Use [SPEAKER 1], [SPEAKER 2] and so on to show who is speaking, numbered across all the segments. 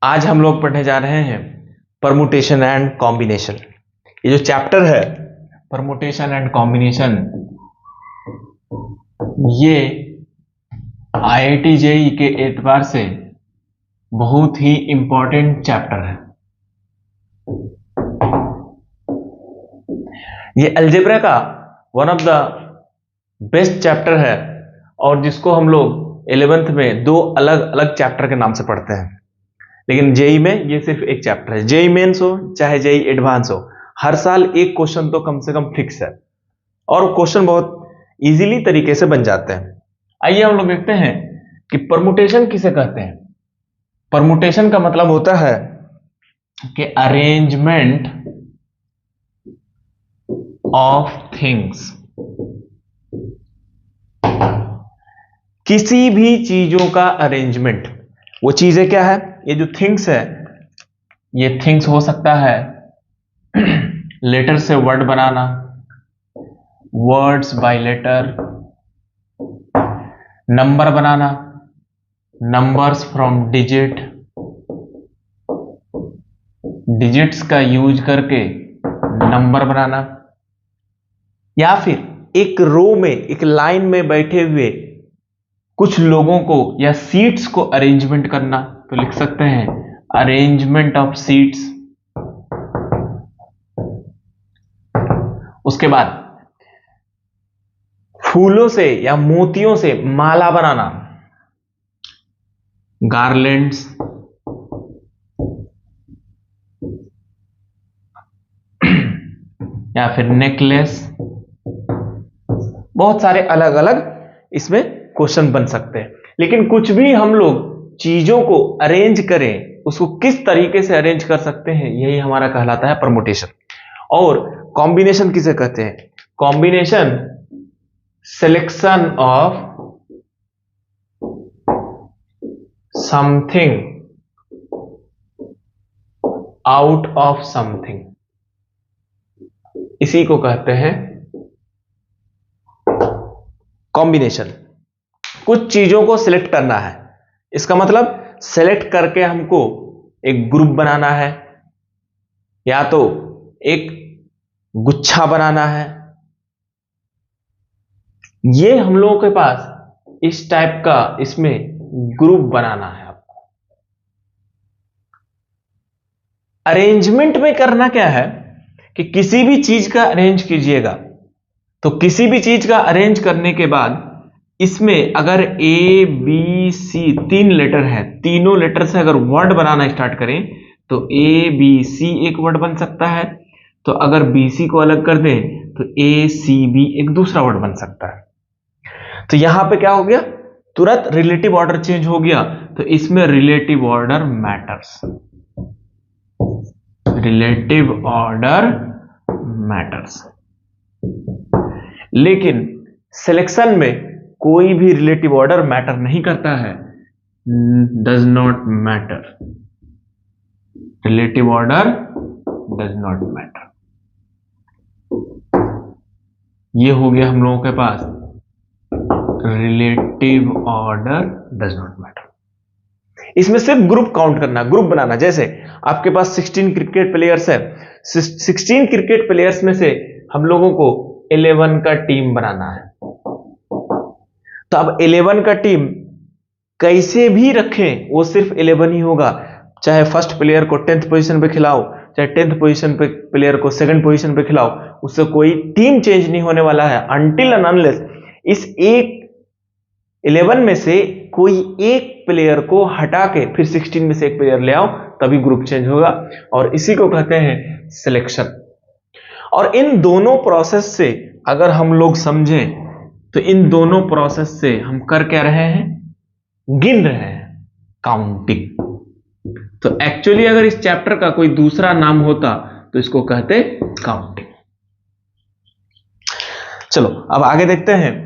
[SPEAKER 1] आज हम लोग पढ़ने जा रहे हैं परमुटेशन एंड कॉम्बिनेशन। ये जो चैप्टर है परमुटेशन एंड कॉम्बिनेशन, ये आईआईटी जेईई के एतबार से बहुत ही इंपॉर्टेंट चैप्टर है। ये अलजेब्रा का one of the best chapter है और जिसको हम लोग 11th में दो अलग अलग चैप्टर के नाम से पढ़ते हैं, लेकिन जेई में ये सिर्फ एक चैप्टर है। जेई मेंस हो चाहे जेई एडवांस हो, हर साल एक क्वेश्चन तो कम से कम फिक्स है और क्वेश्चन बहुत इजीली तरीके से बन जाते हैं। आइए हम लोग देखते हैं कि परमुटेशन किसे कहते हैं। परमुटेशन का मतलब होता है कि अरेंजमेंट ऑफ थिंग्स, किसी भी चीजों का अरेंजमेंट। वो चीजें क्या है? ये जो थिंग्स है, ये थिंग्स हो सकता है लेटर से वर्ड बनाना, वर्ड्स बाय लेटर, नंबर बनाना, नंबर्स फ्रॉम डिजिट, डिजिट्स का यूज करके नंबर बनाना, या फिर एक रो में एक लाइन में बैठे हुए कुछ लोगों को या सीट्स को अरेंजमेंट करना। तो लिख सकते हैं अरेंजमेंट ऑफ सीट्स। उसके बाद फूलों से या मोतियों से माला बनाना, गार्लैंड्स, या फिर नेकलेस। बहुत सारे अलग अलग इसमें क्वेश्चन बन सकते हैं, लेकिन कुछ भी हम लोग चीजों को अरेंज करें, उसको किस तरीके से अरेंज कर सकते हैं, यही हमारा कहलाता है परमुटेशन। और कॉम्बिनेशन किसे कहते हैं? Combination selection of something out of something, इसी को कहते हैं कॉम्बिनेशन। कुछ चीजों को सिलेक्ट करना है, इसका मतलब सिलेक्ट करके हमको एक ग्रुप बनाना है, या तो एक गुच्छा बनाना है। ये हम लोगों के पास इस टाइप का इसमें ग्रुप बनाना है। आपको अरेंजमेंट में करना क्या है कि किसी भी चीज का अरेंज कीजिएगा, तो किसी भी चीज का अरेंज करने के बाद इसमें अगर ए बी सी तीन लेटर है, तीनों लेटर से अगर वर्ड बनाना स्टार्ट करें तो ए बी सी एक वर्ड बन सकता है। तो अगर बी सी को अलग कर दें तो ए सी बी एक दूसरा वर्ड बन सकता है। तो यहां पे क्या हो गया? तुरंत रिलेटिव ऑर्डर चेंज हो गया। तो इसमें relative order matters, relative order matters. लेकिन सिलेक्शन में कोई भी रिलेटिव ऑर्डर मैटर नहीं करता है, does not matter, relative order does not matter. ये हो गया हम लोगों के पास relative order does not matter. इसमें सिर्फ ग्रुप काउंट करना, ग्रुप बनाना। जैसे आपके पास 16 क्रिकेट प्लेयर्स है, 16 क्रिकेट प्लेयर्स में से हम लोगों को 11 का टीम बनाना है। तो अब 11 का टीम कैसे भी रखें वो सिर्फ 11 ही होगा। चाहे फर्स्ट प्लेयर को 10th पोजीशन पे खिलाओ, चाहे 10th पोजीशन पे प्लेयर को 2nd पोजीशन पे खिलाओ, उससे कोई टीम चेंज नहीं होने वाला है अनटिल एंड अनलेस इस एक 11 में से कोई एक प्लेयर को हटा के फिर 16 में से एक प्लेयर ले आओ, तभी ग्रुप चेंज होगा। और इसी को कहते हैं सिलेक्शन। और इन दोनों प्रोसेस से अगर हम लोग समझें तो इन दोनों प्रोसेस से हम कर क्या रहे हैं? गिन रहे हैं, काउंटिंग। तो एक्चुअली अगर इस चैप्टर का कोई दूसरा नाम होता तो इसको कहते काउंटिंग। चलो अब आगे देखते हैं।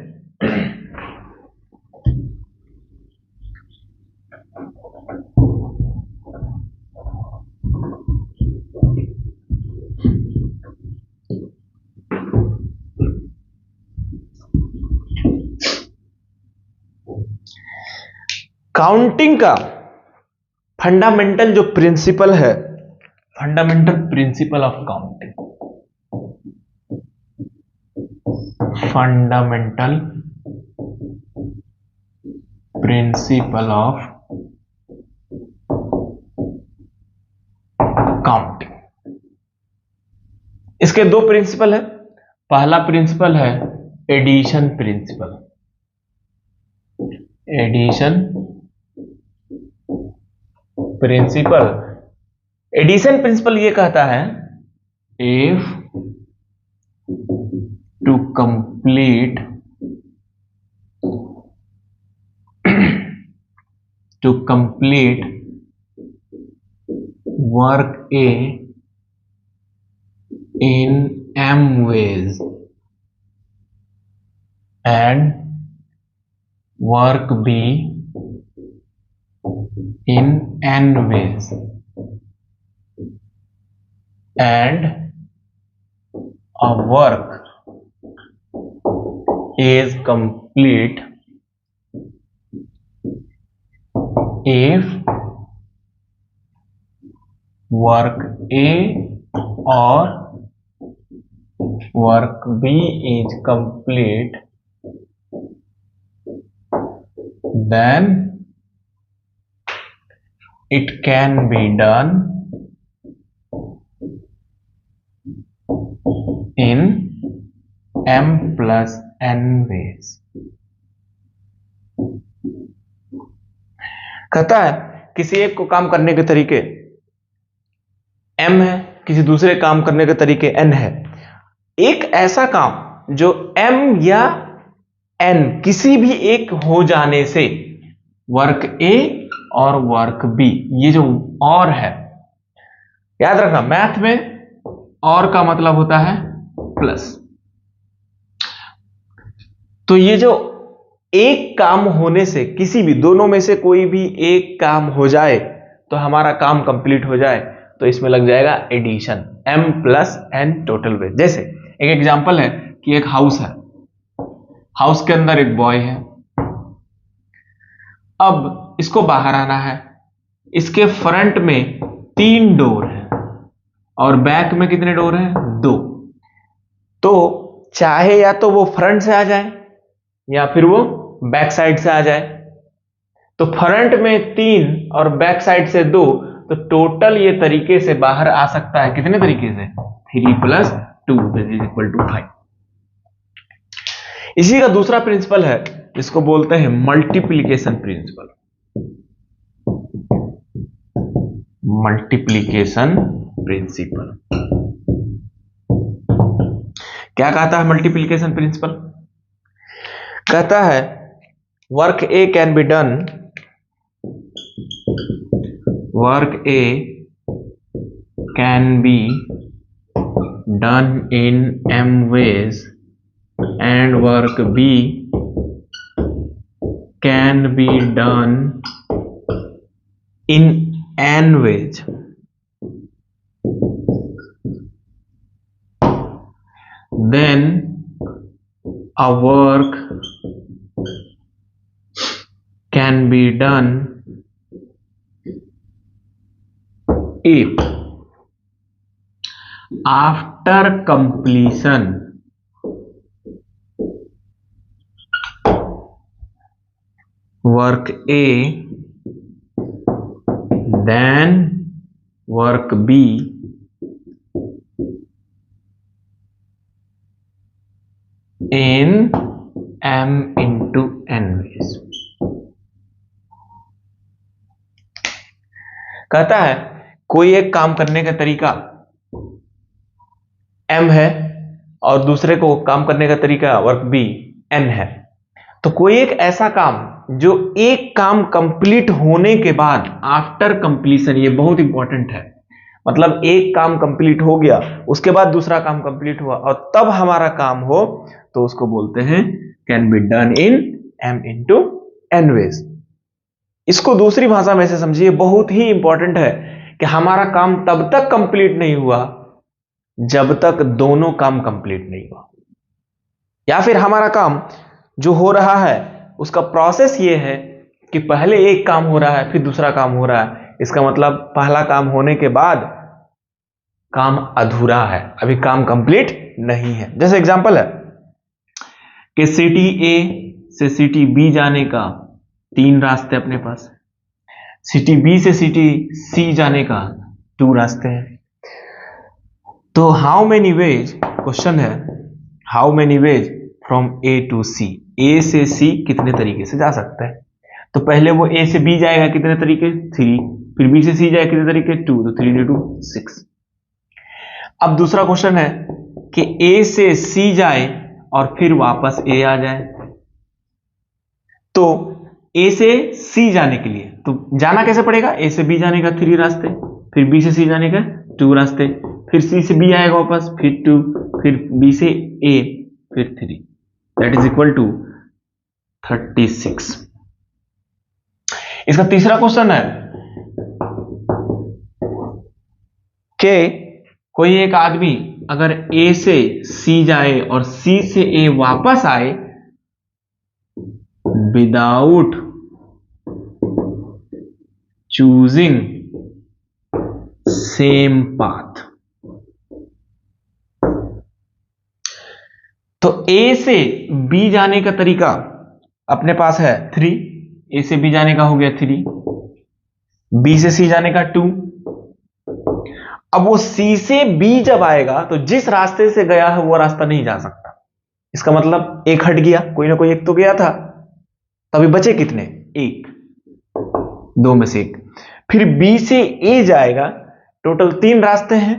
[SPEAKER 1] काउंटिंग का फंडामेंटल जो प्रिंसिपल है, fundamental principle of counting, fundamental principle of counting. इसके दो प्रिंसिपल है। पहला प्रिंसिपल है addition principle, addition principle. Addition principle ये कहता है if to complete work A in m ways and work B in n ways and a work is complete if work A or work B is complete, then it can be done in m plus n ways। कहता है किसी एक को काम करने के तरीके m है, किसी दूसरे काम करने के तरीके n है। एक ऐसा काम जो m या n किसी भी एक हो जाने से वर्क A और वर्क B, ये जो और है, याद रखना मैथ में और का मतलब होता है प्लस। तो ये जो एक काम होने से, किसी भी दोनों में से कोई भी एक काम हो जाए तो हमारा काम कंप्लीट हो जाए, तो इसमें लग जाएगा addition, m plus n total way. जैसे एक एग्जांपल है कि एक हाउस है, हाउस के अंदर एक बॉय है, अब इसको बाहर आना है। इसके फ्रंट में 3 डोर है और बैक में कितने डोर हैं? 2। तो चाहे या तो वो फ्रंट से आ जाए या फिर वो बैक साइड से आ जाए। तो फ्रंट में 3 और बैक साइड से 2, तो टोटल ये तरीके से बाहर आ सकता है। कितने तरीके से? 3 + 2 = 5। इसी का दूसरा प्रिंसिपल है जिसको बोलते हैं मल्टीप्लिकेशन प्रिंसिपल। मल्टीप्लिकेशन प्रिंसिपल क्या कहता है? मल्टीप्लिकेशन प्रिंसिपल कहता है work A can be done, work A can be done in m ways and work B can be done in n ways। Then a work can be done if after completion work A then work B in m into n ways। कहता है कोई एक काम करने का तरीका m है और दूसरे को काम करने का तरीका वर्क B n है। तो कोई एक ऐसा काम जो एक काम कंप्लीट होने के बाद, आफ्टर कंप्लीशन, ये बहुत इंपॉर्टेंट है, मतलब एक काम कंप्लीट हो गया उसके बाद दूसरा काम कंप्लीट हुआ और तब हमारा काम हो, तो उसको बोलते हैं can be done in m into n ways। इसको दूसरी भाषा में से समझिए, बहुत ही इंपॉर्टेंट है कि हमारा काम तब तक कंप्लीट नहीं हुआ जब तक दोनों काम कंप्लीट नहीं हुआ, या फिर हमारा काम जो हो रहा है उसका प्रोसेस ये है कि पहले एक काम हो रहा है फिर दूसरा काम हो रहा है, इसका मतलब पहला काम होने के बाद काम अधूरा है, अभी काम कंप्लीट नहीं है। जैसे एग्जांपल है कि सिटी ए से सिटी बी जाने का 3 रास्ते अपने पास, सिटी बी से सिटी सी जाने का 2 रास्ते हैं। तो हाउ मेनी वेज, क्वेश्चन है how many ways from A to C, A से सी कितने तरीके से जा सकते हैं। तो पहले वो ए से बी जाएगा कितने तरीके, 3, फिर बी से सी जाएगा कितने तरीके, 2, तो 3 into 2 6। अब दूसरा क्वेश्चन है कि ए से सी जाए और फिर वापस ए आ जाए। तो ए से सी जाने के लिए तो जाना कैसे पड़ेगा, ए से बी जाने का 3 रास्ते, फिर बी से सी जाने का 2 रास्ते, फिर सी से बी आएगा वापस, फिर 2, फिर बी से ए, फिर 3, दैट इज इक्वल टू 36। इसका तीसरा क्वेश्चन है कि कोई एक आदमी अगर ए से सी जाए और सी से ए वापस आए विदाउट चूजिंग सेम पाथ, तो ए से बी जाने का तरीका अपने पास है 3, ए से बी जाने का हो गया 3, बी से सी जाने का 2। अब वो सी से बी जब आएगा तो जिस रास्ते से गया है वो रास्ता नहीं जा सकता, इसका मतलब एक हट गया, कोई ना कोई एक तो गया था, तभी बचे कितने, 1, 2 में से 1। फिर बी से ए जाएगा, टोटल 3 रास्ते हैं,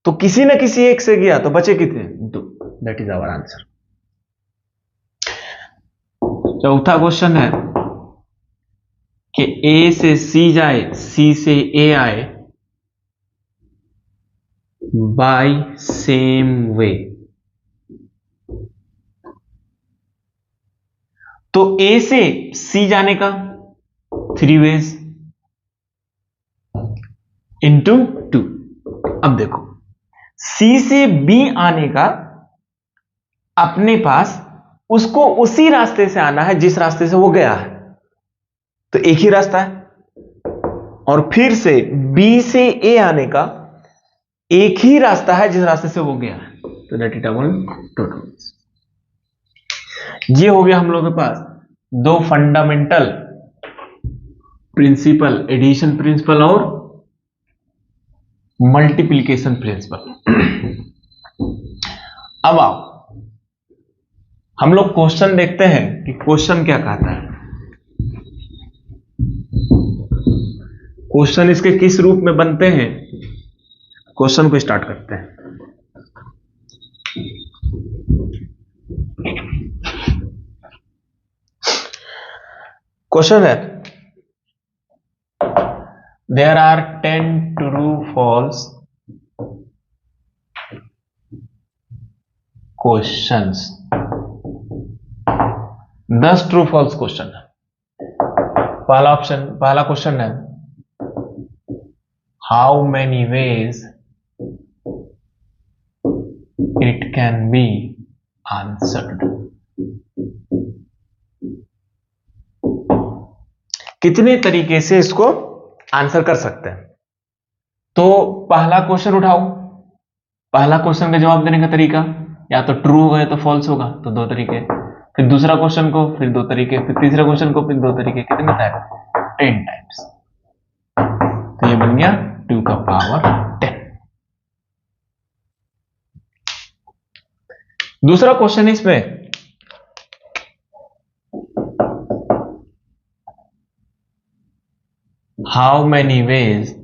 [SPEAKER 1] तो किसी ना किसी एक से गया तो बचे कितने, 2, दैट इज आवर आंसर। चौथा क्वेश्चन है कि ए से सी जाए, सी से ए आए बाय सेम वे, तो ए से सी जाने का 3 वेज इंटू 2। अब देखो सी से बी आने का अपने पास उसको उसी रास्ते से आना है जिस रास्ते से वो गया है, तो एक ही रास्ता है, और फिर से बी से ए आने का एक ही रास्ता है जिस रास्ते से वो गया है, तो दैट इज आवर टोटल। ये हो गया हम लोगों के पास 2 फंडामेंटल प्रिंसिपल, एडिशन प्रिंसिपल और मल्टीप्लिकेशन प्रिंसिपल। अब आओ हम लोग क्वेश्चन देखते हैं कि क्वेश्चन क्या कहता है, क्वेश्चन इसके किस रूप में बनते हैं। क्वेश्चन को स्टार्ट करते हैं। क्वेश्चन है there are 10 true false questions, 10 true false question है। पहला क्वेश्चन है how many ways it can be answered, कितने तरीके से इसको आंसर कर सकते हैं। तो पहला क्वेश्चन उठाओ, पहला क्वेश्चन का जवाब देने का तरीका या तो ट्रू होगा या तो फॉल्स होगा, तो 2 तरीके, फिर दूसरा क्वेश्चन को फिर 2 तरीके, फिर तीसरा क्वेश्चन को फिर 2 तरीके, कितने टाइम, 10 टाइम्स। तो ये बन गया 2 का पावर 10। दूसरा क्वेश्चन इसमें how many veg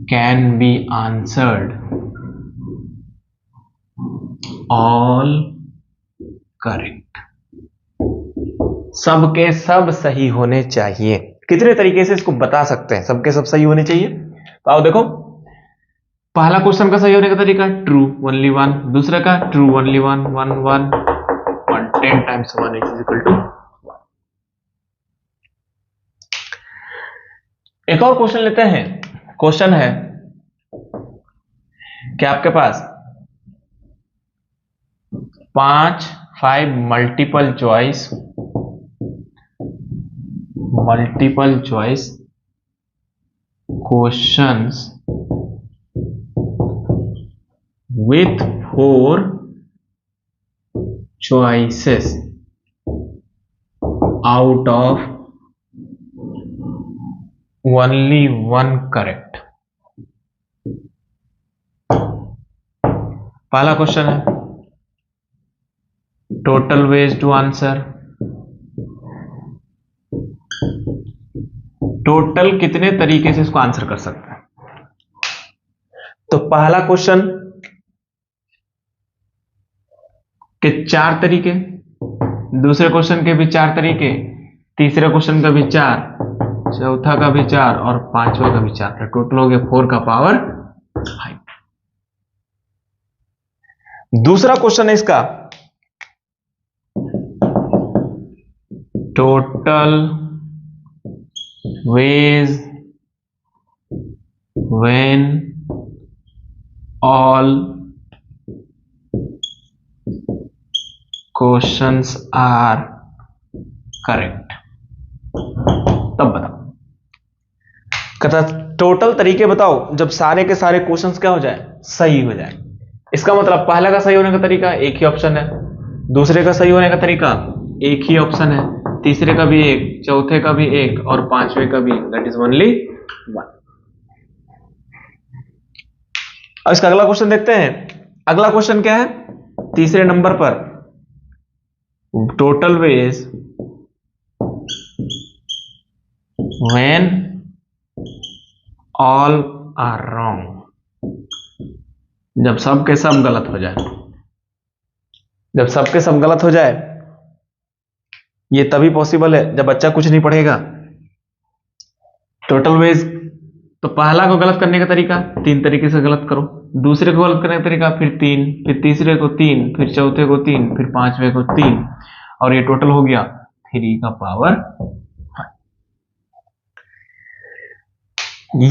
[SPEAKER 1] can be answered all correct, सबके सब सही होने चाहिए। कितने तरीके से इसको बता सकते हैं सबके सब सही होने चाहिए। तो आओ देखो, पहला क्वेश्चन का सही होने का तरीका ट्रू ओनली 1, दूसरा का true only 1 1 1 1 10 times 1 is equal to. एक और क्वेश्चन लेते हैं। क्वेश्चन है कि आपके पास 5 5 multiple choice questions with 4 choices out of only one correct। पहला क्वेश्चन है total ways to answer, total कितने तरीके से इसको आंसर कर सकते हैं। तो पहला क्वेश्चन के 4 तरीके, दूसरे क्वेश्चन के भी 4 तरीके, तीसरे क्वेश्चन का भी 4, चौथा का भी 4 और पांचवा का भी 4, तो टोटल हो गया 4 का पावर 5। दूसरा क्वेश्चन है इसका total ways when all questions are correct. तब बताओ, कहता टोटल तरीके बताओ जब सारे के सारे क्वेश्चंस क्या हो जाए, सही हो जाए। इसका मतलब पहला का सही होने का तरीका एक ही ऑप्शन है, दूसरे का सही होने का तरीका एक ही ऑप्शन है, तीसरे का भी एक, चौथे का भी एक और पांचवे का भी, दैट इज ओनली 1। अब इसका अगला क्वेश्चन देखते हैं। अगला क्वेश्चन क्या है, तीसरे नंबर पर total ways when all are wrong, जब सब के सब गलत हो जाए। जब सब के सब गलत हो जाए ये तभी पॉसिबल है जब बच्चा कुछ नहीं पढ़ेगा। टोटल वेज, तो पहला को गलत करने का तरीका 3 तरीके से गलत करो, दूसरे को गलत करने का तरीका फिर 3, फिर तीसरे को 3, फिर चौथे को 3, फिर पांचवे को 3 और ये टोटल हो गया 3 का पावर 5।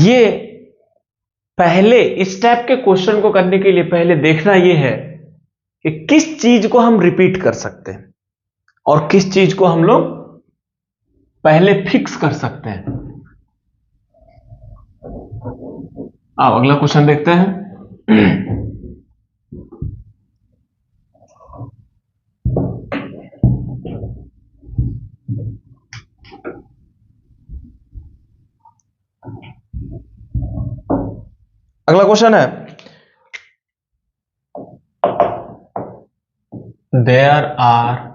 [SPEAKER 1] ये पहले इस टाइप के क्वेश्चन को करने के लिए पहले देखना यह है कि किस चीज को हम रिपीट कर सकते हैं और किस चीज को हम लोग पहले फिक्स कर सकते हैं। अब अगला क्वेश्चन देखते हैं। अगला क्वेश्चन है there are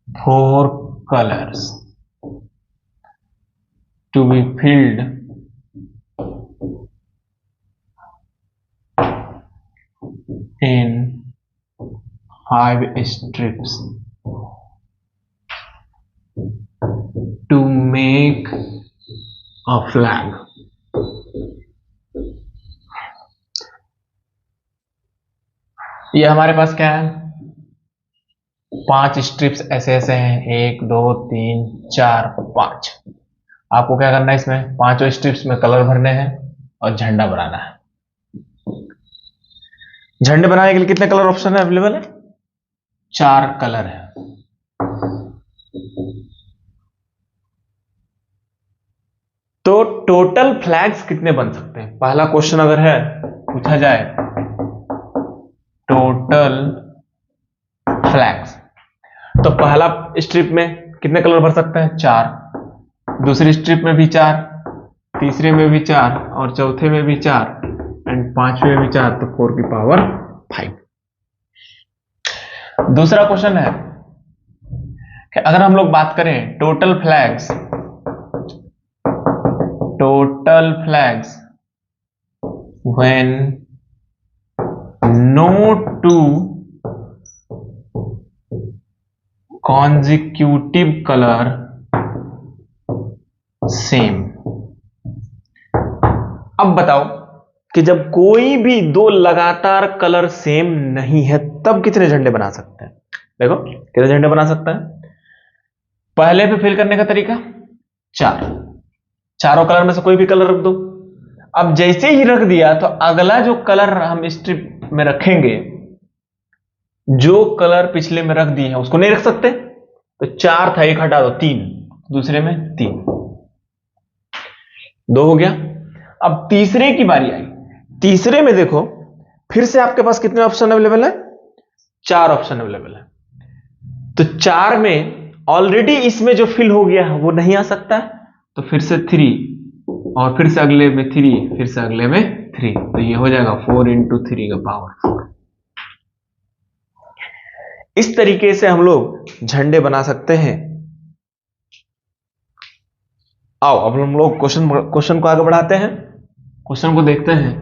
[SPEAKER 1] 4 colors to be filled in 5 strips to make a flag। ये हमारे पास क्या है, 5 स्ट्रिप्स ऐसे ऐसे हैं, 1 2 3 4 5। आपको क्या करना है, इसमें 5 स्ट्रिप्स में कलर भरने हैं और झंडा बनाना है। झंडे बनाने के लिए कितने कलर ऑप्शन है अवेलेबल है, 4 कलर है। तो टोटल फ्लैग्स कितने बन सकते हैं, पहला क्वेश्चन अगर है पूछा जाए टोटल फ्लैग्स, तो पहला स्ट्रिप में कितने कलर भर सकते हैं, 4, दूसरी स्ट्रिप में भी 4, तीसरे में भी 4 और चौथे में भी 4 एंड पांचवे में भी 4, तो 4 की पावर 5। दूसरा क्वेश्चन है कि अगर हम लोग बात करें total flags when no 2 consecutive color same. अब बताओ कि जब कोई भी 2 लगातार कलर सेम नहीं है तब कितने झंडे बना सकते हैं। देखो कितने झंडे बना सकते हैं, पहले पे फिल करने का तरीका 4, चारों कलर में से कोई भी कलर रख दो। अब जैसे ही रख दिया तो अगला जो कलर हम स्ट्रिप में रखेंगे जो कलर पिछले में रख दिए हैं उसको नहीं रख सकते, तो 4 था, 1 हटा दो 3, दूसरे में 3, 2 हो गया। अब तीसरे की बारी आई। तीसरे में देखो फिर से आपके पास कितने ऑप्शन अवेलेबल है, 4 ऑप्शन अवेलेबल है। तो 4 में ऑलरेडी इसमें जो फिल हो गया है वो नहीं आ सकता है, तो फिर से 3 और फिर से अगले में 3, फिर से अगले में 3, तो ये हो जाएगा 4 इंटू 3 का पावर 4। इस तरीके से हम लोग झंडे बना सकते हैं। आओ अब हम लोग क्वेश्चन को आगे बढ़ाते हैं, क्वेश्चन को देखते हैं।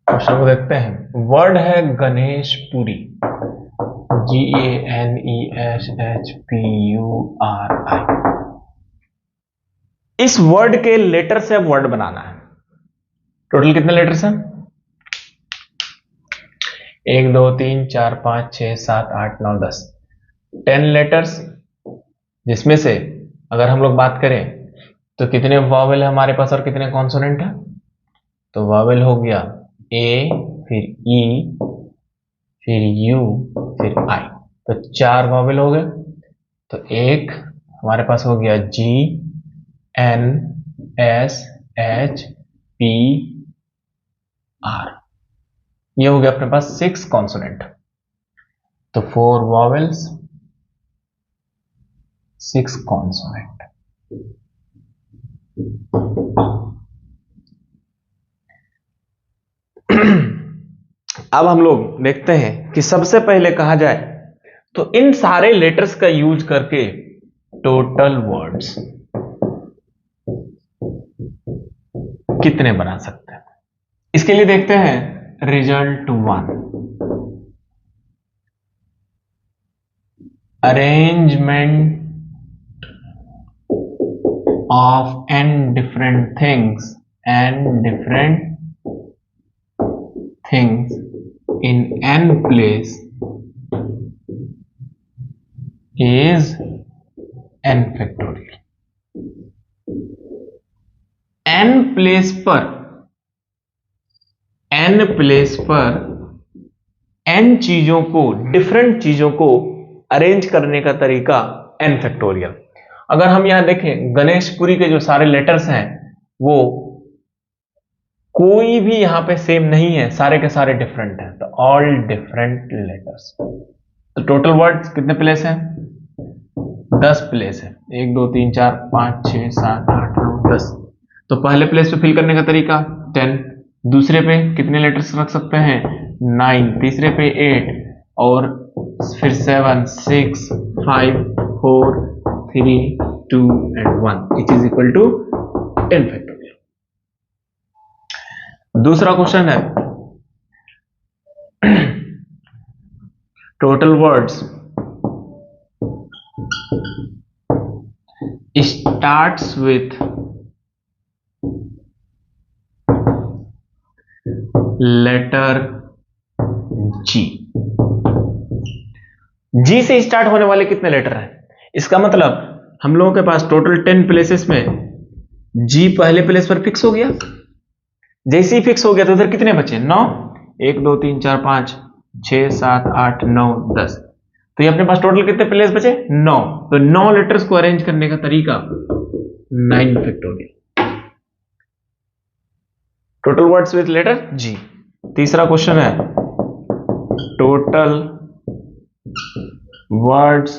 [SPEAKER 1] क्वेश्चन को देखते हैं। वर्ड है गणेशपुरी, GANESHPURI। इस वर्ड के लेटर से अब वर्ड बनाना है। टोटल कितने लेटर्स हैं, 1 2 3 4 5 6 7 8 9 10, 10 लेटर्स, जिसमें से अगर हम लोग बात करें तो कितने वॉवेल है हमारे पास और कितने कॉन्सोनेंट है। तो वॉवेल हो गया ए, फिर ई, फिर यू, फिर आई, तो 4 वॉवेल हो गए। तो एक हमारे पास हो गया G N S H P R, ये हो गया अपने पास 6 कॉन्सोनेंट। तो 4 वॉवेल्स 6 कॉन्सोनेंट। अब हम लोग देखते हैं कि सबसे पहले कहा जाए तो इन सारे लेटर्स का यूज करके टोटल वर्ड्स कितने बना सकते हैं। इसके लिए देखते हैं result 1, arrangement of n different things in n place is n factorial। n place पर n चीजों को, डिफरेंट चीजों को अरेंज करने का तरीका n फैक्टोरियल। अगर हम यहां देखें गणेशपुरी के जो सारे लेटर्स हैं वो कोई भी यहां पे सेम नहीं है, सारे के सारे डिफरेंट हैं, तो ऑल डिफरेंट लेटर्स। तो टोटल वर्ड्स कितने प्लेस हैं, 10 प्लेस है, 1 2 3 4 5 6 7 8 9 10। तो पहले प्लेस पे फिल करने का तरीका 10, दूसरे पे कितने लेटर्स रख सकते हैं 9, तीसरे पे 8 और फिर 7 6 5 4 3 2 and 1 which is equal to 10 factorial. दूसरा क्वेश्चन है total words starts with letter G। G से स्टार्ट होने वाले कितने लेटर हैं, इसका मतलब हम लोगों के पास टोटल 10 प्लेसेस में G पहले प्लेस पर फिक्स हो गया। जैसे ही फिक्स हो गया तो इधर कितने बचे 9, 1 2 3 4 5 6 7 8 9 10। तो ये अपने पास टोटल कितने प्लेस बचे 9। तो 9 लेटर्स को अरेंज करने का तरीका 9 factorial. Total words with letter G। तीसरा क्वेश्चन है total words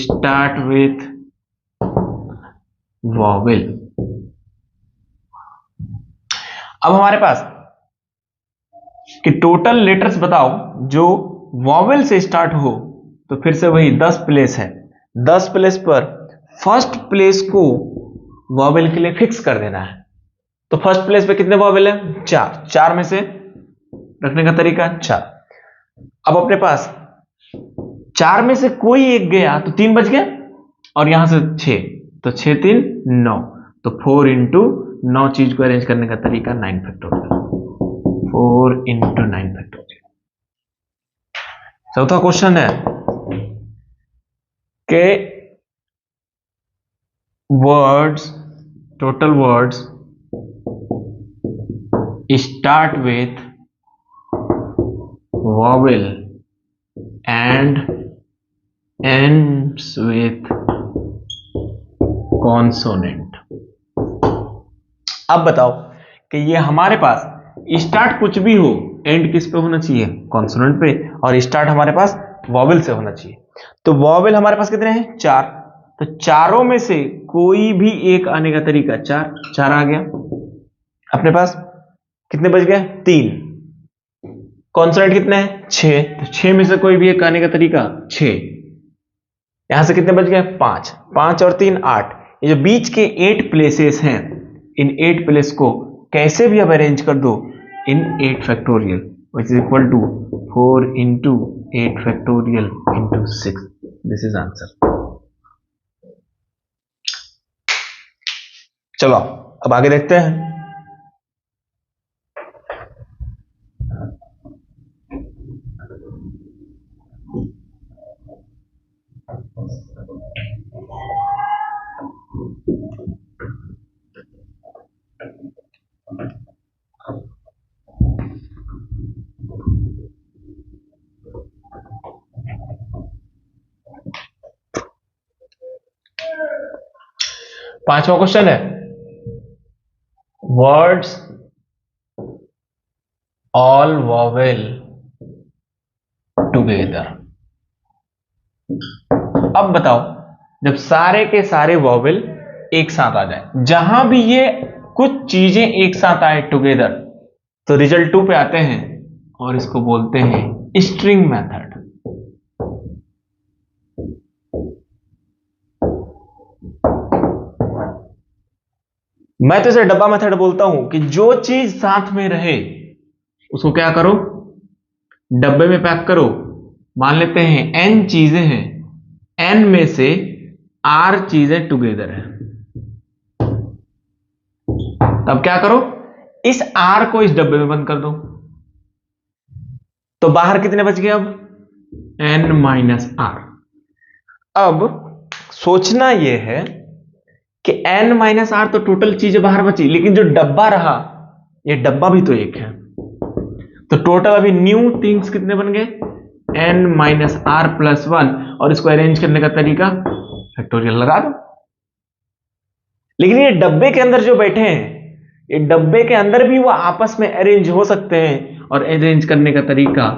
[SPEAKER 1] start with vowel. अब हमारे पास कि टोटल लेटर्स बताओ जो वॉवेल से स्टार्ट हो, तो फिर से वही 10 प्लेस है, 10 प्लेस पर फर्स्ट प्लेस को वॉवेल के लिए फिक्स कर देना है। तो फर्स्ट प्लेस पे कितने वॉवेल है 4, 4 में से रखने का तरीका 4। अब अपने पास 4 में से कोई एक गया तो 3 बच गया और यहां से 6, तो 6 3 9, तो 4 इंटू 9 चीज को अरेंज करने का तरीका 9 फैक्टोरियल, 4 इंटू 9 फैक्टोरियल। चौथा क्वेश्चन है कि words, total words start with vowel and ends with consonant। अब बताओ कि ये हमारे पास स्टार्ट कुछ भी हो, एंड किस पे होना चाहिए? कॉन्सोनेंट पे, और स्टार्ट हमारे पास वॉवेल से होना चाहिए। तो वॉवेल हमारे पास कितने हैं? 4। तो चारों में से कोई भी एक आने का तरीका 4, 4 आ गया अपने पास। कितने बच गए? 3। कॉन्सोनेंट कितने हैं? 6। तो 6 में से कोई भी एक आने का तरीका 6। यहां से कितने बच गए? 5। 5 और 3 8। ये जो बीच के 8 प्लेसेस हैं, इन 8 प्लेस को कैसे भी अब अरेंज कर दो इन 8 factorial, which is equal to 4 into 8 factorial into 6। This is answer. चलो अब आगे देखते हैं। पांचवा क्वेश्चन है वर्ड्स ऑल वॉवेल टुगेदर। अब बताओ, जब सारे के सारे वॉवेल एक साथ आ जाए, जहां भी ये कुछ चीजें एक साथ आए टुगेदर, तो रिजल्ट 2 पे आते हैं और इसको बोलते हैं स्ट्रिंग मेथड। मैं तो इसे डब्बा मेथड बोलता हूं कि जो चीज साथ में रहे उसको क्या करो? डब्बे में पैक करो। मान लेते हैं n चीजें हैं, n में से r चीजें टुगेदर है, तब क्या करो? इस r को इस डब्बे में बंद कर दो। तो बाहर कितने बच गए अब? n minus r। अब सोचना यह है कि n माइनस r तो टोटल चीजें बाहर बची, लेकिन जो डब्बा रहा, ये डब्बा भी तो एक है। तो टोटल अभी न्यू थिंग्स कितने बन गए? n माइनस r प्लस 1, और इसको अरेंज करने का तरीका फैक्टोरियल लगा दो। लेकिन ये डब्बे के अंदर जो बैठे हैं, ये डब्बे के अंदर भी वो आपस में अरेंज हो सकते हैं, और अरेंज करने का तरीका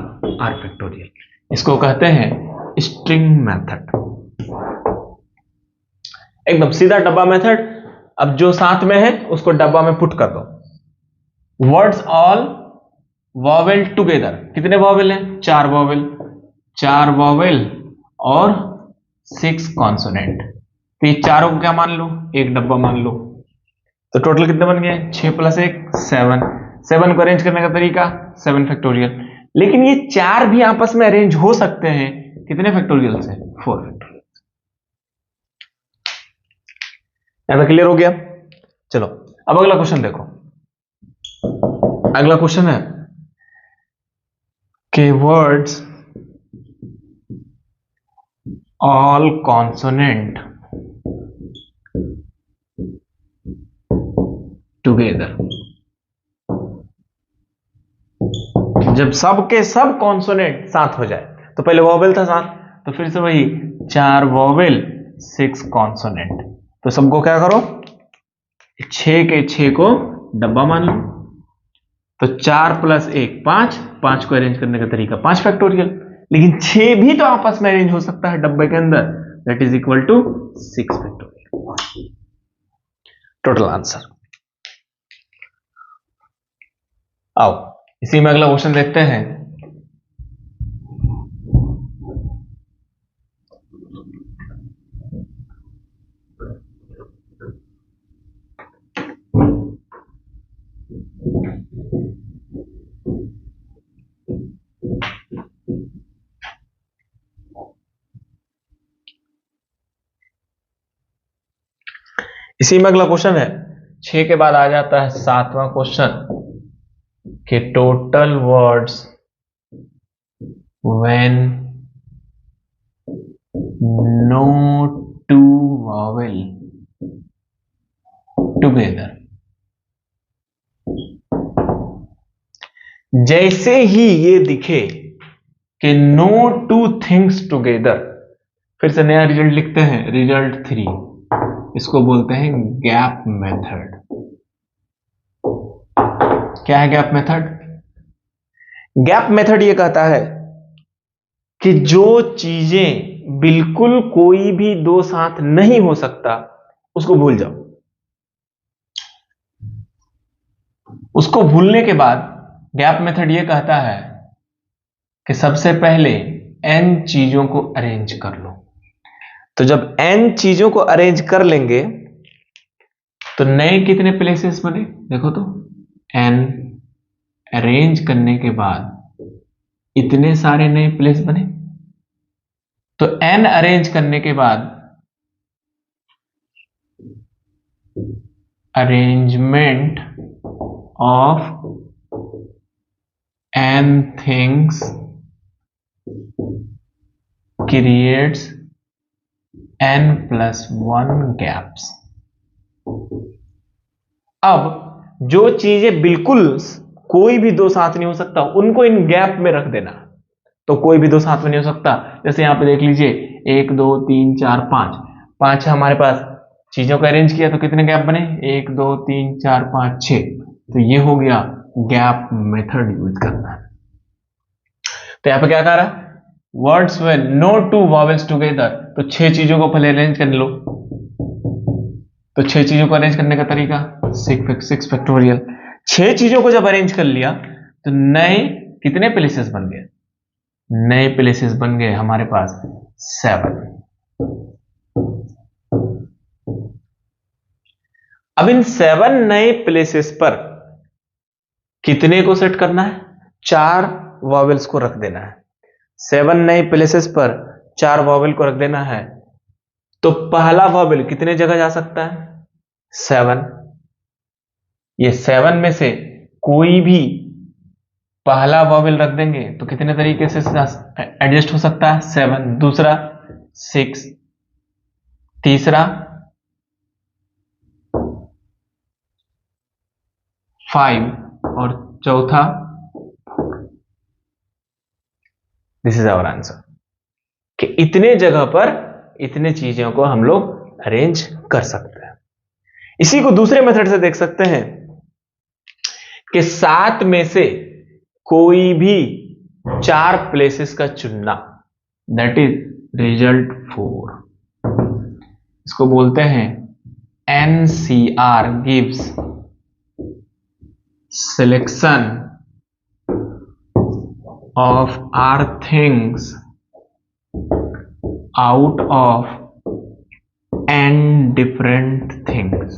[SPEAKER 1] r फैक्टोरियल। इसको कहते हैं स्ट्रिंग मेथड। एकदम सीधा डब्बा मेथड। अब जो साथ में है उसको डब्बा में पुट कर दो। Words all vowel together. कितने वॉवेल हैं? 4 वॉवेल। 4 वॉवेल और 6 कॉन्सोनेंट। तो ये चारों को क्या मान लो? एक डब्बा मान लो। तो टोटल कितने बन गए? 6 प्लस 1 7। 7 को अरेंज करने का तरीका 7 फैक्टोरियल। लेकिन ये 4 भी आपस में अरेंज हो सकते हैं। कितने फैक्टोरियल से? 4 फैक्टोरियल। यहां क्लियर हो गया? चलो अब अगला क्वेश्चन देखो। अगला क्वेश्चन है कि वर्ड्स ऑल कॉन्सोनेंट टुगेदर। जब सब के सब कॉन्सोनेंट साथ हो जाए, तो पहले वॉवेल था साथ, तो फिर से वही 4 वॉवेल 6 कॉन्सोनेंट। तो सबको क्या करो? 6 के 6 को डब्बा मान लो। तो 4 प्लस 1 5। 5 को अरेंज करने का तरीका 5 फैक्टोरियल। लेकिन 6 भी तो आपस में अरेंज हो सकता है डब्बे के अंदर, that is equal to 6 factorial. Total answer. आओ इसी में अगला क्वेश्चन देखते हैं। इसी में अगला क्वेश्चन है 6 के बाद आ जाता है 7वां क्वेश्चन कि total words when no two vowel together. जैसे ही ये दिखे कि नो टू थिंग्स टुगेदर, फिर से नया रिजल्ट लिखते हैं, रिजल्ट 3। इसको बोलते हैं गैप मेथड। क्या है गैप मेथड? गैप मेथड ये कहता है कि जो चीजें बिल्कुल कोई भी दो साथ नहीं हो सकता उसको भूल जाओ। उसको भूलने के बाद गैप मेथड ये कहता है कि सबसे पहले n चीजों को अरेंज कर लो। तो जब n चीजों को अरेंज कर लेंगे तो नए कितने प्लेसेस बने? देखो तो, n अरेंज करने के बाद इतने सारे नए प्लेस बने। तो n अरेंज करने के बाद arrangement of n things creates n plus 1 gaps। अब जो चीजें बिल्कुल कोई भी दो साथ नहीं हो सकता उनको इन गैप में रख देना। तो कोई भी दो साथ में नहीं हो सकता, जैसे यहां पे देख लीजिए 1 2 3 4 5 5 है हमारे पास। चीजों को अरेंज किया तो कितने गैप बने? 1 2 3 4 5 6। तो ये हो गया गैप मेथड यूज करना। तो यहां पे क्या कह रहा है? वर्ड्स में नो टू वॉवेल्स टुगेदर, तो 6 चीजों को पहले अरेंज कर लो। तो 6 चीजों को अरेंज करने का तरीका 6 फैक्टोरियल। 6 चीजों को जब अरेंज कर लिया तो नए कितने प्लेसेस बन गए? नए प्लेसेस बन गए हमारे पास 7। अब इन 7 नए प्लेसेस पर कितने को सेट करना है? 4 वॉवेल्स को रख देना है। 7 नए प्लेसेस पर 4 वॉवेल को रख देना है। तो पहला वॉवेल कितने जगह जा सकता है? 7। ये 7 में से कोई भी पहला वॉवेल रख देंगे तो कितने तरीके से एडजस्ट हो सकता है? 7। दूसरा 6, तीसरा 5 और चौथा 4। दिस इज आवर आंसर कि इतने जगह पर इतने चीजों को हम लोग अरेंज कर सकते हैं। इसी को दूसरे मेथड से देख सकते हैं कि 7 में से कोई भी 4 प्लेसेस का चुनना, दैट इज रिजल्ट 4। इसको बोलते हैं NCR gives selection of R things out of n different things।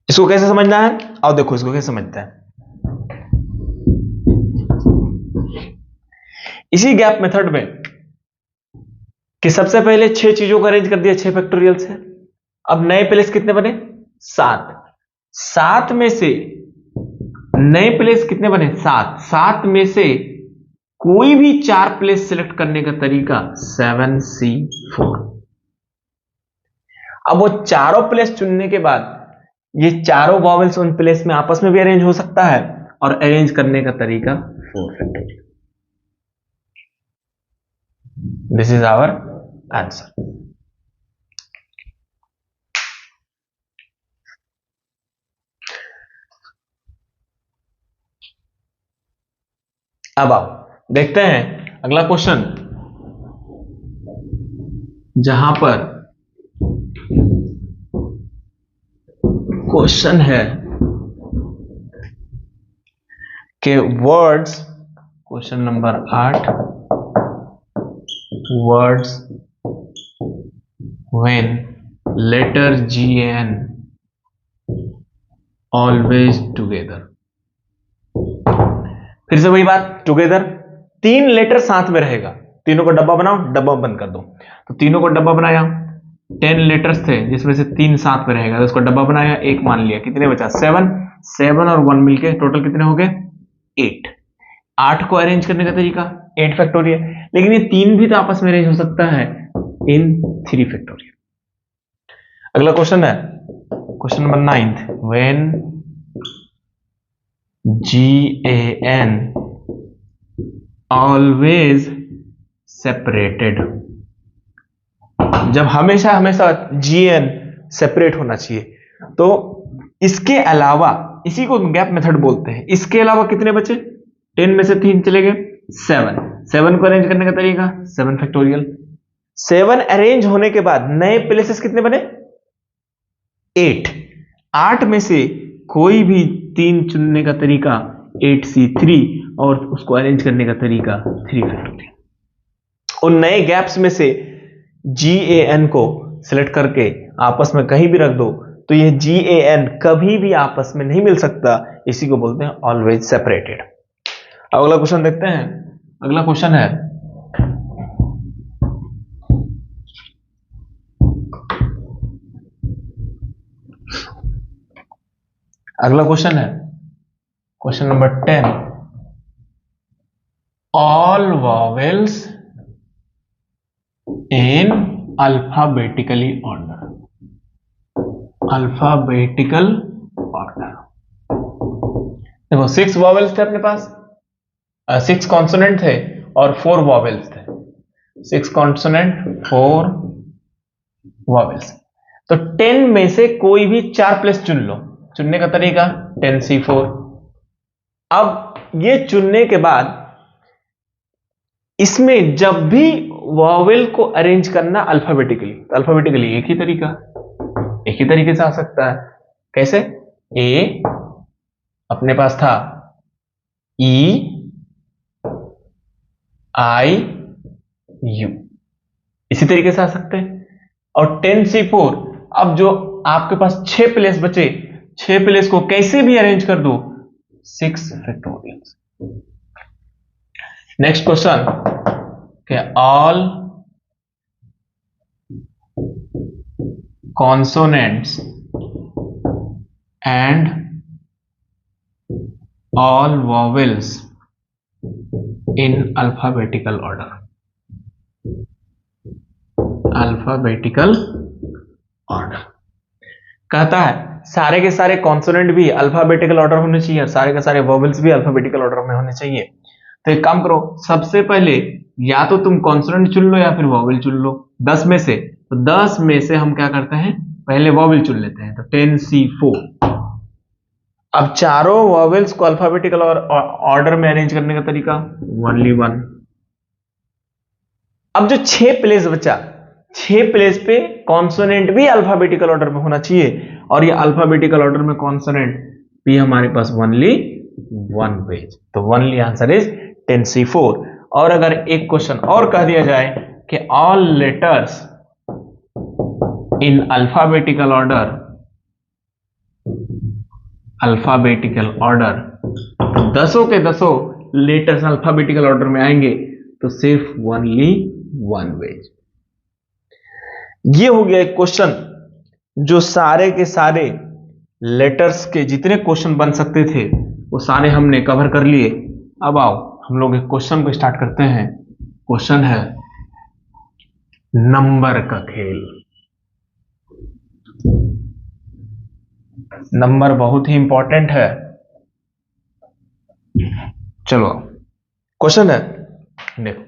[SPEAKER 1] इसको कैसे समझना है? आओ देखो इसको कैसे समझते हैं। इसी गैप मेथड में कि सबसे पहले 6 चीजों को अरेंज कर दिया 6 फैक्टोरियल से। अब नए प्लेस कितने बने? 7। 7 में से नए प्लेस कितने बने? 7। 7 में से कोई भी 4 प्लेस सिलेक्ट करने का तरीका 7C4। अब वो चारों प्लेस चुनने के बाद ये चारों वॉवेल्स उन प्लेस में आपस में भी अरेंज हो सकता है और अरेंज करने का तरीका 4 factorial. This is our answer. अब आओ देखते हैं अगला क्वेश्चन, जहां पर क्वेश्चन है कि words, question number 8, words when letter GN always together. फिर से वही बात, टुगेदर 3 लेटर साथ में रहेगा। तीनों को डब्बा बनाओ, डब्बा बंद कर दो। तो तीनों को डब्बा बनाया, 10 लेटर्स थे जिसमें से 3 साथ में रहेगा, तो उसको डब्बा बनाया, 1 मान लिया, कितने बचा 7, 7 और 1 मिलके टोटल कितने हो गए 8। 8 को अरेंज करने का तरीका 8 फैक्टोरियल, लेकिन ये 3 भी तो आपस में अरेंज हो सकता है इन 3 फैक्टोरियल। अगला क्वेश्चन है question number 9, when GAN always separated, जब हमेशा हमेशा GAN सेपरेट होना चाहिए, तो इसके अलावा, इसी को गैप मेथड बोलते हैं, इसके अलावा कितने बचे, 10 में से 3 चले गए, 7, 7 को अरेंज करने का तरीका 7 फैक्टोरियल। 7 अरेंज होने के बाद नए प्लेसेस कितने बने 8, 8 में से कोई भी 3 चुनने का तरीका 8C3 और उसको अरेंज करने का तरीका 3 फैक्टोरियल। उन नए गैप्स में से GAN को सिलेक्ट करके आपस में कहीं भी रख दो, तो यह GAN कभी भी आपस में नहीं मिल सकता, इसी को बोलते हैं ऑलवेज सेपरेटेड। अब अगला क्वेश्चन देखते हैं। अगला क्वेश्चन है क्वेश्चन नंबर 10, ऑल वॉवेल्स इन अल्फाबेटिकली ऑर्डर, अल्फाबेटिकल ऑर्डर। देखो 6 वॉवेल्स थे अपने पास, 6 कॉन्सोनेंट थे और 4 वॉवेल्स थे, 6 कॉन्सोनेंट 4 वॉवेल्स। तो 10 में से कोई भी 4 प्लेस चुन लो, चुनने का तरीका 10C4। अब ये चुनने के बाद इसमें जब भी वॉवेल को अरेंज करना अल्फाबेटिकली, तो अल्फाबेटिकली एक ही तरीके से आ सकता है। कैसे, ए अपने पास था E I U, इसी तरीके से आ सकते हैं। और 10C4, अब जो आपके पास 6 प्लेस बचे, 6 प्लेस को कैसे भी अरेंज कर दो 6 फैक्टोरियल। नेक्स्ट क्वेश्चन के all consonants and all vowels in alphabetical order, alphabetical order कहता है सारे के सारे कॉन्सोनेंट भी अल्फाबेटिकल ऑर्डर होने चाहिए और सारे के सारे वॉवेल्स भी अल्फाबेटिकल ऑर्डर में होने चाहिए। तो एक काम करो, सबसे पहले या तो तुम कॉन्सोनेंट चुन लो या फिर वॉवेल चुन लो 10 में से। तो 10 में से हम क्या करते हैं, पहले वॉवेल चुन लेते हैं, तो 10C4। अब चारों वॉवेल्स को अल्फाबेटिकल और ऑर्डर में अरेंज करने का तरीका 1 अब जो 6 प्लेस बचा, 6 प्लेस पे कॉन्सोनेंट भी अल्फाबेटिकल ऑर्डर में होना चाहिए, और ये अल्फाबेटिकल ऑर्डर में कॉन्सोनेंट भी हमारे पास ओनली 1 पेज, तो ओनली आंसर इज 10C4। और अगर एक क्वेश्चन और कह दिया जाए कि all letters in alphabetical order, तो 10 के 10 लेटर्स अल्फाबेटिकल ऑर्डर में आएंगे, तो सिर्फ ओनली 1 पेज। ये हो गया एक क्वेश्चन जो सारे के सारे लेटर्स के जितने क्वेश्चन बन सकते थे वो सारे हमने कवर कर लिए। अब आओ हम लोग एक क्वेश्चन को स्टार्ट करते हैं। क्वेश्चन है नंबर का खेल। नंबर बहुत ही इंपॉर्टेंट है। चलो क्वेश्चन है, देखो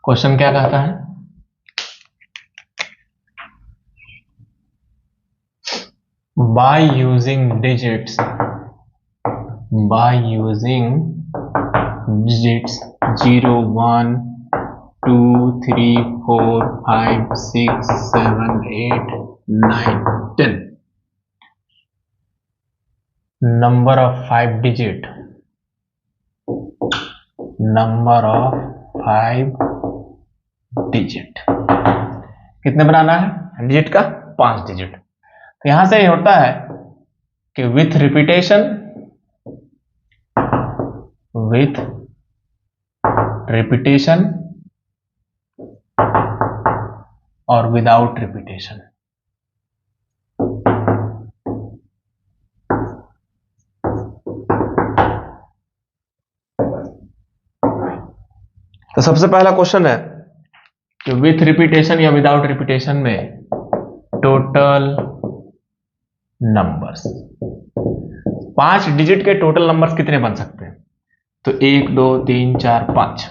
[SPEAKER 1] क्वेश्चन क्या कहता है, by using digits 0 1 2 3 4 5 6 7 8 9 10, number of 5 digit, कितने बनाना है डिजिट का 5 डिजिट। तो यहां से होता है कि विथ रिपीटेशन और विदाउट रिपीटेशन। तो सबसे पहला क्वेश्चन है कि विथ रिपीटेशन या विदाउट रिपीटेशन में टोटल नंबर्स, 5 डिजिट के टोटल नंबर्स कितने बन सकते हैं? तो 1 2 3 4 5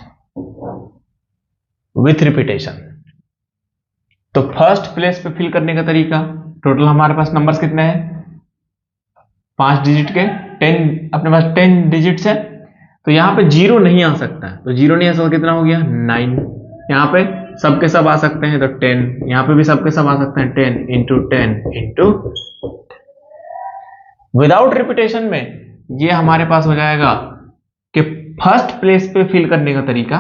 [SPEAKER 1] विथ रिपीटेशन। तो फर्स्ट प्लेस पे फिल करने का तरीका, टोटल हमारे पास नंबर्स कितने हैं? 5 डिजिट के 10, अपने पास 10 डिजिट्स है, तो यहां पे 0 नहीं आ सकता है, तो 0 नहीं आ सकता, कितना हो गया 9। यहां पे सबके सब आ सकते हैं तो 10, यहां पे भी सबके सब आ सकते हैं 10 इंटू 10 इंटू। विदाउट रिपीटेशन में ये हमारे पास हो जाएगा कि फर्स्ट प्लेस पे फिल करने का तरीका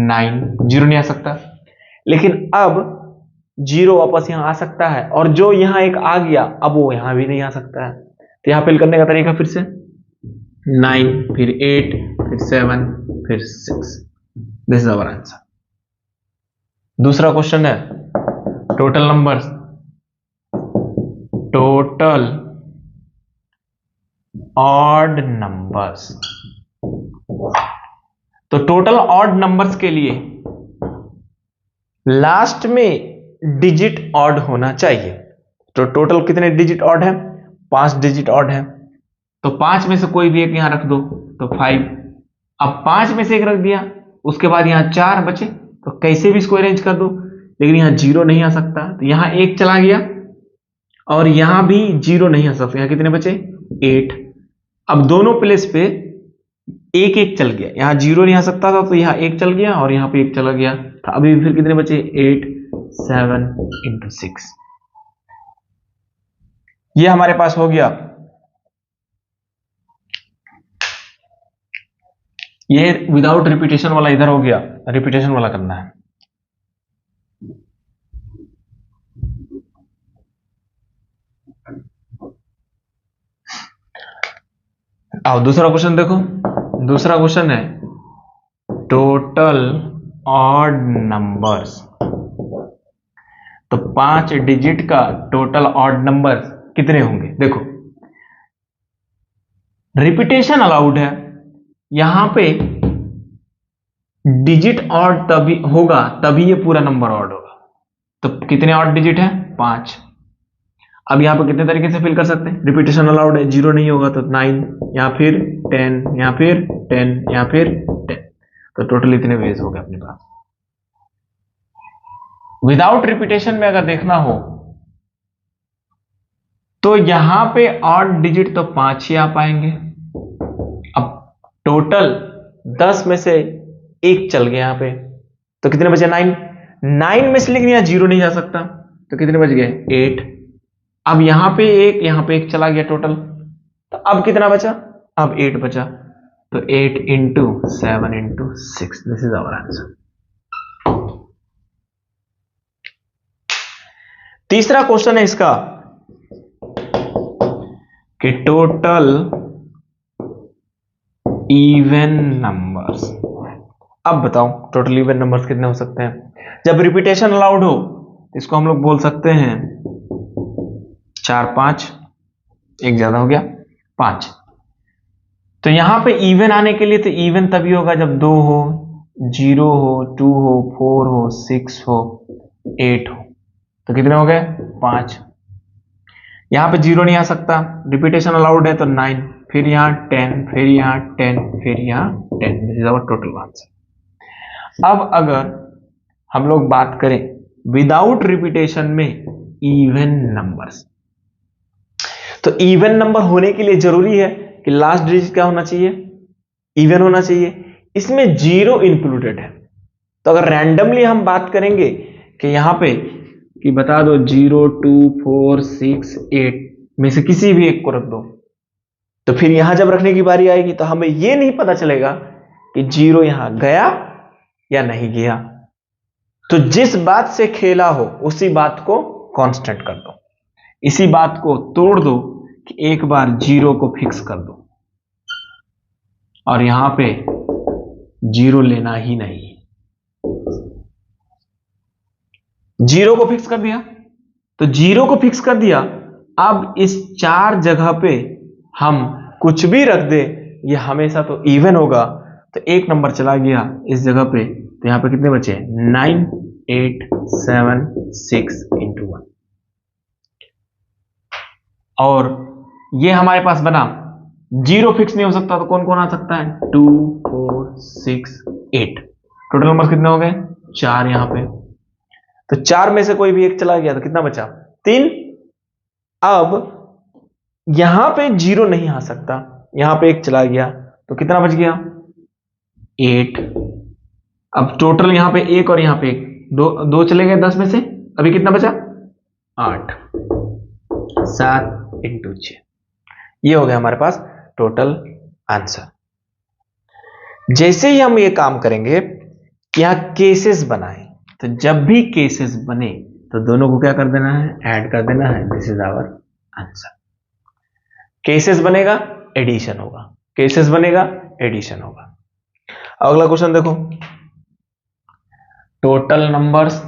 [SPEAKER 1] 9, 0 नहीं आ सकता, लेकिन अब 0 वापस यहां आ सकता है, और जो यहां एक आ गया अब वो यहां भी नहीं आ सकता है, तो यहां फिल करने का तरीका फिर से 9 फिर 8 फिर 7 फिर 6। This is our answer. दूसरा क्वेश्चन है total numbers, total odd numbers. तो टोटल ऑड नंबर्स के लिए लास्ट में डिजिट ऑड होना चाहिए। तो टोटल कितने डिजिट ऑड है? 5 डिजिट ऑड है, तो 5 में से कोई भी एक यहां रख दो तो 5। अब 5 में से एक रख दिया, उसके बाद यहां 4 बचे, तो कैसे भी इसको अरेंज कर दो, लेकिन यहां 0 नहीं आ सकता, तो यहां 1 चला गया और यहां भी 0 नहीं आ सकता, यहां कितने बचे 8। अब दोनों प्लेस पे 1 1 चल गया, यहां 0 नहीं आ सकता था तो यहां 1 चल गया और यहां पे 1 चला गया, तो अभी फिर कितने बचे 8 7 इंटू 6। ये हमारे पास हो गया। ये विदाउट रिपीटेशन वाला इधर हो गया, रिपीटेशन वाला करना है। आओ दूसरा क्वेश्चन देखो। दूसरा क्वेश्चन है टोटल ऑड नंबर्स। तो 5 डिजिट का टोटल ऑड नंबर कितने होंगे? देखो रिपीटेशन अलाउड है, यहां पे डिजिट ऑड तभी होगा, तभी ये पूरा नंबर ऑड होगा। तो कितने ऑड डिजिट है? 5। अब यहां पर कितने तरीके से फिल कर सकते हैं? रिपीटेशन अलाउड है, 0 नहीं होगा तो 9, यहां फिर 10, यहां फिर 10, यहां फिर 10, तो टोटल इतने वेज हो गए अपने पास। विदाउट रिपीटेशन में अगर देखना हो तो यहां पे ऑड डिजिट तो 5 ही आ पाएंगे। अब टोटल 10 में से 1 चल गया यहां पे, तो कितने बचे 9। 9 में से लेकिन यहां 0 नहीं जा सकता, तो कितने बच गए 8। अब यहां पे 1, यहां पे 1 चला गया टोटल, तो अब कितना बचा? अब 8 बचा, तो 8 into 7 into 6, this is our answer. तीसरा क्वेश्चन है इसका कि टोटल इवन नंबर्स। अब बताओ टोटल इवन नंबर्स कितने हो सकते हैं? जब रिपीटेशन अलाउड हो इसको हम लोग बोल सकते हैं 4 5, एक ज्यादा हो गया 5। तो यहां पे इवन आने के लिए तो इवन तभी होगा जब 2 हो, 0 हो, 2 हो, 4 हो, 6 हो, 8 हो, तो कितने हो गए 5। यहां पे 0 नहीं आ सकता, रिपीटेशन अलाउड है तो 9, फिर यहां 10, फिर यहां 10, फिर यहां 10, this is our total answer. अब अगर हम लोग बात करें विदाउट रिपीटेशन में इवन नंबर्स, तो इवन नंबर होने के लिए जरूरी है कि लास्ट डिजिट क्या होना चाहिए? इवन होना चाहिए। इसमें 0 इंक्लूडेड है, तो अगर रैंडमली हम बात करेंगे कि यहां पे कि बता दो 0 2 4 6 8 में से किसी भी एक को रख दो, तो फिर यहां जब रखने की बारी आएगी तो हमें यह नहीं पता चलेगा कि 0 यहां गया या नहीं गया। तो जिस बात से खेला हो उसी बात को कांस्टेंट कर दो, इसी बात को तोड़ दो कि एक बार 0 को फिक्स कर दो और यहां पे 0 लेना ही नहीं। जीरो को फिक्स कर दिया, तो जीरो को फिक्स कर दिया। अब इस 4 जगह पे हम कुछ भी रख दे, ये हमेशा तो इवन होगा, तो एक नंबर चला गया इस जगह पे, तो यहां पे कितने बचे? 9 8 7 6 इंटू 1। और ये हमारे पास बना, जीरो फिक्स नहीं हो सकता, तो कौन कौन आ सकता है? 2 4 6 8। टोटल नंबर कितने हो गए? 4 यहां पे। तो 4 में से कोई भी एक चला गया तो कितना बचा? 3। अब यहां पे जीरो नहीं आ सकता, यहां पे एक चला गया, तो कितना बच गया? 8। अब टोटल यहां पे एक और यहां पे एक, दो चले गए 10 में से, अभी कितना बचा? 8। 7 इंटू 6, ये हो गया हमारे पास टोटल आंसर। जैसे ही हम ये काम करेंगे कि यहां केसेस बनाए, तो जब भी केसेस बने तो दोनों को क्या कर देना है? ऐड कर देना है। This is our answer. Cases बनेगा, एडिशन होगा, केसेस बनेगा, एडिशन होगा। अगला क्वेश्चन देखो, टोटल नंबर्स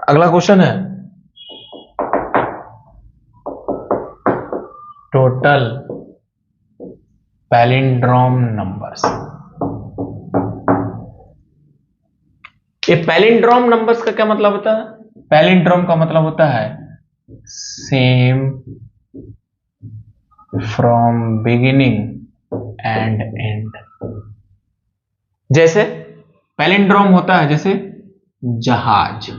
[SPEAKER 1] अगला क्वेश्चन है टोटल पैलिंड्रोम नंबर्स। ये पैलिंड्रोम नंबर्स का क्या मतलब होता है? पैलिंड्रोम का मतलब होता है same from beginning and and. जैसे पैलिंड्रोम होता है जैसे जहाज,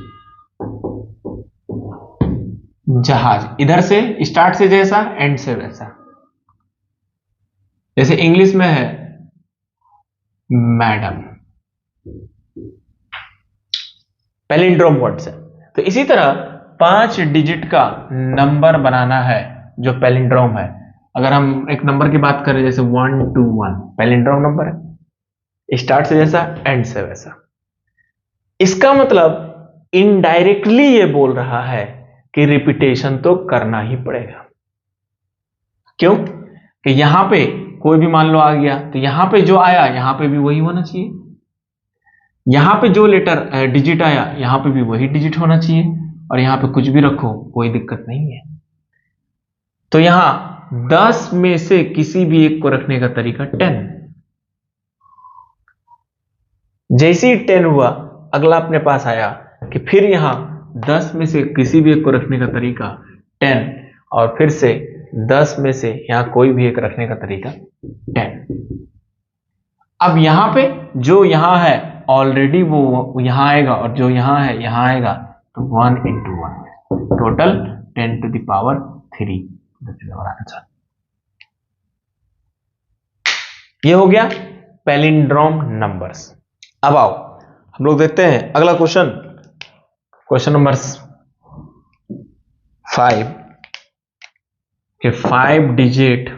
[SPEAKER 1] जहाज इधर से स्टार्ट से जैसा, एंड से वैसा। जैसे इंग्लिश में है मैडम, पैलिंड्रोम वर्ड्स है। तो इसी तरह 5 डिजिट का नंबर बनाना है जो पैलिंड्रोम है। अगर हम एक नंबर की बात करें जैसे 1 2 1, पैलिंड्रोम नंबर है, स्टार्ट से जैसा, एंड से वैसा। इसका मतलब इनडायरेक्टली ये बोल रहा है कि रिपीटेशन तो करना ही पड़ेगा। क्यों? कि यहां पे कोई भी मान लो आ गया, तो यहां पे जो आया यहां पे भी वही होना चाहिए, यहां पे जो लेटर डिजिट आया यहां पे भी वही डिजिट होना चाहिए, और यहां पे कुछ भी रखो कोई दिक्कत नहीं है। तो यहां 10 में से किसी भी एक को रखने का तरीका 10। जैसे ही 10 हुआ, अगला अपने पास आया कि फिर यहां 10 में से किसी भी एक को रखने का तरीका 10, और फिर से 10 में से यहां कोई भी एक रखने का तरीका 10। अब यहां पे जो यहां है ऑलरेडी वो यहां आएगा, और जो यहां है यहां आएगा, तो 1 into 1, total 10 to the power 3। Answer ये हो गया पैलिंड्रोम नंबर्स। अब आओ हम लोग देखते हैं अगला क्वेश्चन, क्वेश्चन नंबर 5 के 5 digit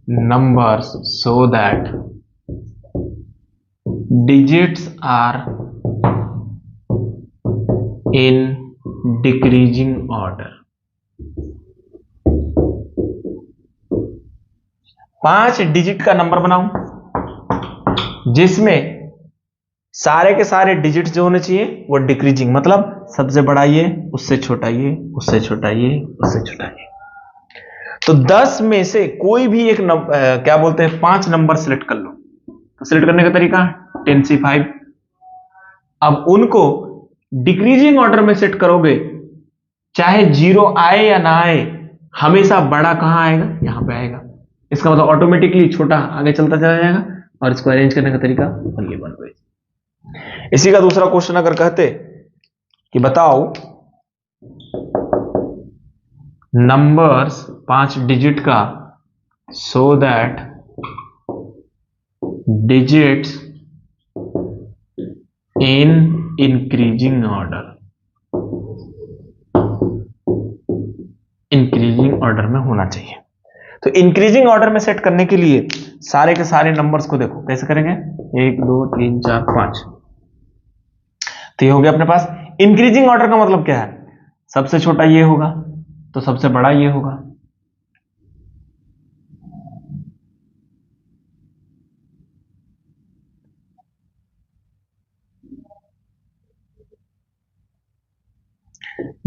[SPEAKER 1] numbers so that digits are in decreasing order। 5 digit का नंबर बनाऊं जिसमें सारे के सारे डिजिट्स जो होने चाहिए वो डिक्रीजिंग, मतलब सबसे बड़ा ये, उससे छोटा ये, उससे छोटा ये, उससे छोटा ये। तो 10 में से कोई भी एक क्या बोलते हैं 5 नंबर सिलेक्ट कर लो। तो सिलेक्ट करने का तरीका 10 से 5। अब उनको डिक्रीजिंग ऑर्डर में सेट करोगे, चाहे 0 आए या ना आए, हमेशा बड़ा कहां आएगा? यहां पे आएगा। इसका मतलब ऑटोमेटिकली छोटा आगे चलता चला जाएगा, और इसको अरेंज करने का तरीका ओनली 1 वे। इसी का दूसरा क्वेश्चन अगर कहते कि बताओ नंबर्स 5 डिजिट का so that digits in increasing order, increasing order में होना चाहिए। तो इंक्रीजिंग ऑर्डर में सेट करने के लिए सारे के सारे नंबर्स को देखो कैसे करेंगे, 1 2 3 4 5। तो ये हो गया अपने पास। इंक्रीजिंग ऑर्डर का मतलब क्या है, सबसे छोटा ये होगा तो सबसे बड़ा ये होगा।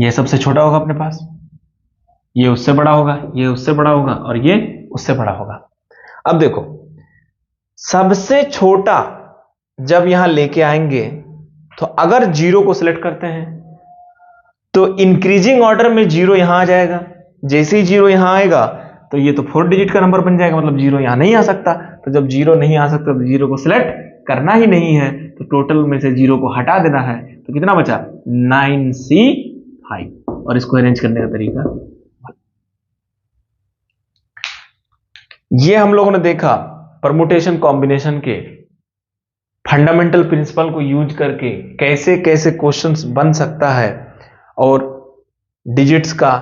[SPEAKER 1] ये सबसे छोटा होगा अपने पास, ये उससे बड़ा होगा, ये उससे बड़ा होगा और ये उससे बड़ा होगा। अब देखो सबसे छोटा जब यहां लेके आएंगे तो अगर जीरो को सिलेक्ट करते हैं तो इंक्रीजिंग ऑर्डर में जीरो यहां आ जाएगा। जैसे ही जीरो यहां आएगा तो ये तो 4 डिजिट का नंबर बन जाएगा, मतलब जीरो यहां नहीं आ सकता। तो जब जीरो नहीं आ सकता तो जीरो को सिलेक्ट करना ही नहीं है, तो टोटल में से जीरो को हटा देना है। तो कितना बचा, 9C5। और इसको अरेंज करने का तरीका ये हम लोगों ने देखा परमुटेशन कॉम्बिनेशन के फंडामेंटल प्रिंसिपल को यूज करके कैसे कैसे क्वेश्चंस बन सकता है और डिजिट्स का